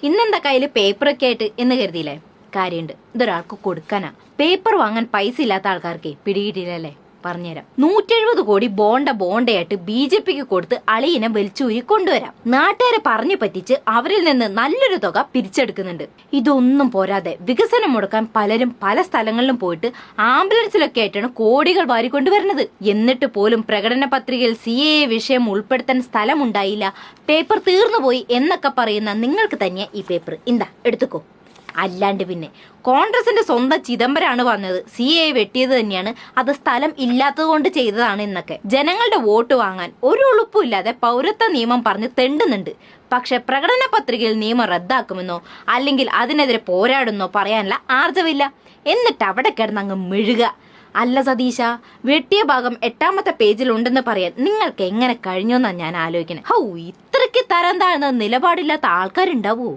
ഇന്നെന്താ കയ്യില് പേപ്പറൊക്കെ ആയിട്ട് എന്ന് കരുതിയില്ലേ? കാര്യമുണ്ട്. ഇതൊരാൾക്ക് കൊടുക്കാനാ. പേപ്പർ വാങ്ങാൻ പൈസ ഇല്ലാത്ത ആൾക്കാർക്ക് പിടികിട്ടില്ലല്ലേ? പറഞ്ഞുതരാം. 170 കോടി ബോണ്ടയായിട്ട് BJPക്ക് കൊടുത്ത് അളിയനെ വലിച്ചൂരി കൊണ്ടുവരാം. നാട്ടുകാരെ പറഞ്ഞു പറ്റിച്ച് അവരിൽ നിന്ന് നല്ലൊരു തുക പിരിച്ചെടുക്കുന്നുണ്ട്. ഇതൊന്നും പോരാതെ വികസനം മുടക്കാൻ പലരും പല സ്ഥലങ്ങളിലും പോയിട്ട് ആംബുലൻസിലൊക്കെ ആയിട്ടാണ് കോടികൾ വാരിക്കൊണ്ടുവരുന്നത്. എന്നിട്ട് പോലും പ്രകടന പത്രികയിൽ CAA വിഷയം ഉൾപ്പെടുത്താൻ സ്ഥലമുണ്ടായില്ല, പേപ്പർ തീർന്നുപോയി എന്നൊക്കെ പറയുന്ന നിങ്ങൾക്ക് തന്നെ ഈ പേപ്പർ എന്താ എടുത്തുക്കോ. അല്ലാണ്ട് പിന്നെ കോൺഗ്രസിന്റെ സ്വന്തം ചിദംബരാണ് പറഞ്ഞത് CAA വെട്ടിയത് തന്നെയാണ്, അത് സ്ഥലം ഇല്ലാത്തത് കൊണ്ട് ചെയ്തതാണ് എന്നൊക്കെ. ജനങ്ങളുടെ വോട്ട് വാങ്ങാൻ ഒരു ഉളുപ്പും ഇല്ലാതെ പൗരത്വ നിയമം പറഞ്ഞ് തെണ്ടുന്നുണ്ട്. പക്ഷെ പ്രകടന പത്രികയിൽ നിയമം റദ്ദാക്കുമെന്നോ അല്ലെങ്കിൽ അതിനെതിരെ പോരാടുന്നോ പറയാനുള്ള ആർജവില്ല. എന്നിട്ട് അവിടെ കിടന്ന് അങ്ങ് മെഴുക. അല്ല സതീശ, വെട്ടിയ ഭാഗം 8ാമത്തെ പേജിൽ ഉണ്ടെന്ന് പറയാൻ നിങ്ങൾക്ക് എങ്ങനെ കഴിഞ്ഞോന്നാ ഞാൻ ആലോചിക്കണേ. ഇത്രയ്ക്ക് തരം താഴ്ന്ന നിലപാടില്ലാത്ത ആൾക്കാരുണ്ടാവോ?